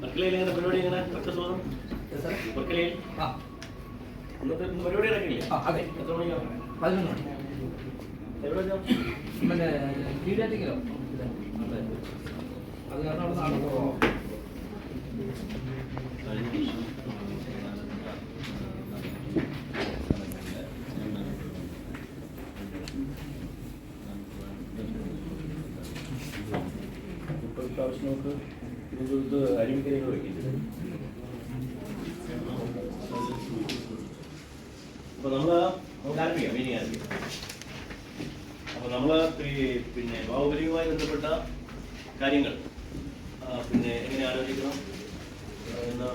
വർക്കലയിൽ പരിപാടി എങ്ങനെ പ്രശ്നം വർക്കലയിൽ ഇന്നത്തെ പരിപാടി നടക്കില്ലേ? അതെ, എത്ര മണിക്കാണ്? 11 മണി. എവിടെ മറ്റേ പീഡിയാറ്റിക്കലോ അത് കാരണം അവിടെ നാളെ പോകാം. ഇപ്രാവശ്യം നമുക്ക് ഇത് അരുവിക്കരങ്ങൾ വയ്ക്കുന്നത്. അപ്പൊ നമുക്ക് ആരംഭിക്കാം, മീനിങ് ആരംഭിക്കാം. അപ്പൊ നമ്മള് പിന്നെ ബാഹുബലിയുമായി ബന്ധപ്പെട്ട കാര്യങ്ങൾ പിന്നെ എങ്ങനെ ആലോചിക്കണം എന്ന്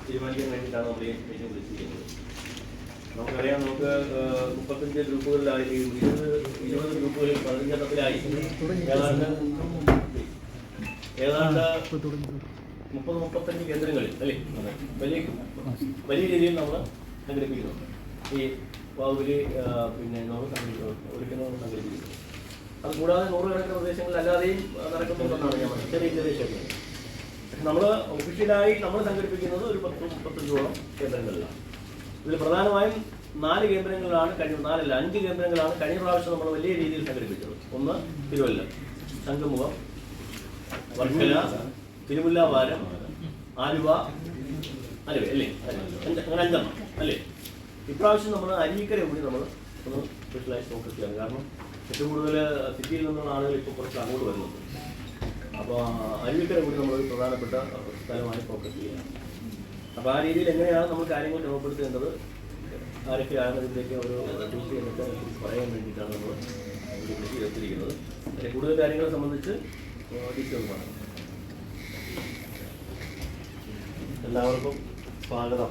തീരുമാനിക്കാൻ വേണ്ടിയിട്ടാണ് നമ്മൾ ഈ മീറ്റിംഗ് വിളിച്ചിരിക്കുന്നത്. നമുക്കറിയാം, നമുക്ക് 35 ഗ്രൂപ്പുകളിലായി 20 ഗ്രൂപ്പുകളിൽ 15 എണ്ണത്തിലായി ഏതാണ്ട് 30-35 കേന്ദ്രങ്ങളിൽ അല്ലേ വലിയ രീതിയിൽ നമ്മൾ സംഘടിപ്പിക്കുന്നുണ്ട്. ഈ ബാഹുബലി പിന്നെ നമ്മൾ ഒരുക്കുന്നത് സംഘടിപ്പിക്കുന്നത്. അത് കൂടാതെ 100 കണക്കിന് പ്രദേശങ്ങളിൽ അല്ലാതെയും നടക്കുന്നുണ്ടെന്നാണ് ഞാൻ പറഞ്ഞത്. ചെറിയ ചെറിയ ക്ഷേത്രങ്ങൾ. നമ്മൾ ഒഫീഷ്യലായി നമ്മൾ സംഘടിപ്പിക്കുന്നത് ഒരു 10-35ഓളം കേന്ദ്രങ്ങളിലാണ്. ഇതിൽ പ്രധാനമായും 4 കേന്ദ്രങ്ങളാണ് 5 കേന്ദ്രങ്ങളാണ് കഴിഞ്ഞ പ്രാവശ്യം നമ്മൾ വലിയ രീതിയിൽ സംഘടിപ്പിച്ചത്. ഒന്ന് തിരുവല്ല, ശംഖുമുഖം, വർക്കല, തിരുമുല്ലാവാരം, ആലുവ അല്ലേ, അങ്ങനെ 5 എണ്ണം അല്ലേ. ഇപ്രാവശ്യം നമ്മൾ അരുവിക്കര കൂടി നമ്മൾ ഒന്ന് സ്പെഷ്യലായി ഫോക്കസ് ചെയ്യണം. കാരണം ഏറ്റവും കൂടുതൽ സിറ്റിയിൽ നിന്നുള്ള ആളുകൾ ഇപ്പോൾ കുറച്ച് അങ്ങോട്ട് വരുന്നുണ്ട്. അപ്പോൾ അരുവിക്കര കൂടി നമ്മളൊരു പ്രധാനപ്പെട്ട സ്ഥലമായി ഫോക്കസ് ചെയ്യണം. അപ്പോൾ ആ രീതിയിൽ എങ്ങനെയാണ് നമ്മൾ കാര്യങ്ങൾ ക്രമപ്പെടുത്തേണ്ടത്, ആരൊക്കെയാണ് ഇതിലേക്ക് ഒരു ഡ്യൂട്ടി എന്നൊക്കെ പറയാൻ വേണ്ടിയിട്ടാണ് നമ്മൾ ഡ്യൂട്ടി എടുത്തിരിക്കുന്നത്. അതിന് കൂടുതൽ കാര്യങ്ങളെ സംബന്ധിച്ച് ഡീറ്റെയിൽ പറയാം. എല്ലാവർക്കും സ്വാഗതം.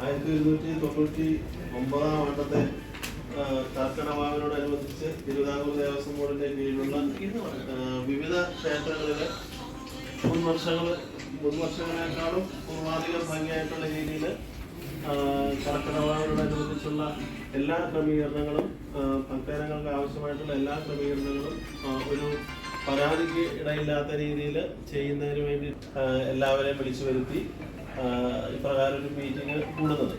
1299 ആണ്ടത്തെ കർക്കടവാവിനോടനുബന്ധിച്ച് തിരുവിതാംകൂർ ദേവസ്വം ബോർഡിന്റെ കീഴിലുള്ള വിവിധ ക്ഷേത്രങ്ങളിലെ മുൻ വർഷങ്ങളെക്കാളും പൂർവാധികം ഭംഗിയായിട്ടുള്ള രീതിയിൽ കർക്കടവാവിനോടനുബന്ധിച്ചുള്ള എല്ലാ ക്രമീകരണങ്ങളും, ഭക്തജനങ്ങൾക്ക് ആവശ്യമായിട്ടുള്ള എല്ലാ ക്രമീകരണങ്ങളും ഒരു പരാതിക്ക് ഇടയില്ലാത്ത രീതിയിൽ ചെയ്യുന്നതിന് വേണ്ടി എല്ലാവരെയും വിളിച്ചു വരുത്തി ഇപ്രകാരം ഒരു മീറ്റിംഗ് കൂടുന്നത്.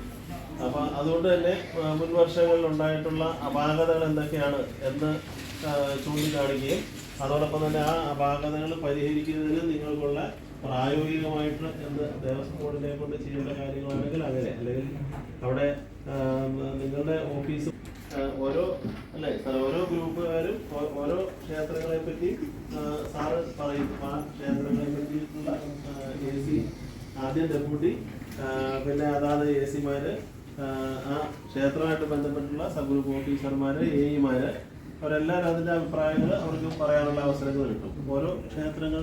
അപ്പം അതുകൊണ്ട് തന്നെ മുൻ വർഷങ്ങളിൽ ഉണ്ടായിട്ടുള്ള അപാകതകൾ എന്തൊക്കെയാണ് എന്ന് ചൂണ്ടിക്കാണിക്കുകയും അതോടൊപ്പം തന്നെ ആ അപാകതകൾ പരിഹരിക്കുന്നതിന് നിങ്ങൾക്കുള്ള പ്രായോഗികമായിട്ട് എന്ത് ദേവസ്വം ബോർഡിനെ കൊണ്ട് ചെയ്യേണ്ട കാര്യങ്ങളാണെങ്കിൽ അങ്ങനെ, അല്ലെങ്കിൽ അവിടെ നിങ്ങളുടെ ഓഫീസ് ഓരോ ഗ്രൂപ്പുകാരും ഓരോ ക്ഷേത്രങ്ങളെ പറ്റി സാറ് പറയും. ആ ക്ഷേത്രങ്ങളെ പറ്റിയിട്ടുള്ള AC ആദ്യം ഡെപ്യൂട്ടി, പിന്നെ അതാത് AC-മാര്, ആ ക്ഷേത്രമായിട്ട് ബന്ധപ്പെട്ടുള്ള സബ് ഗ്രൂപ്പ് ഓഫീസർമാര്, AE-മാര്, അവരെല്ലാവരും അതിൻ്റെ അഭിപ്രായങ്ങൾ അവർക്ക് പറയാനുള്ള അവസരങ്ങൾ കിട്ടും. ഓരോ ക്ഷേത്രങ്ങൾ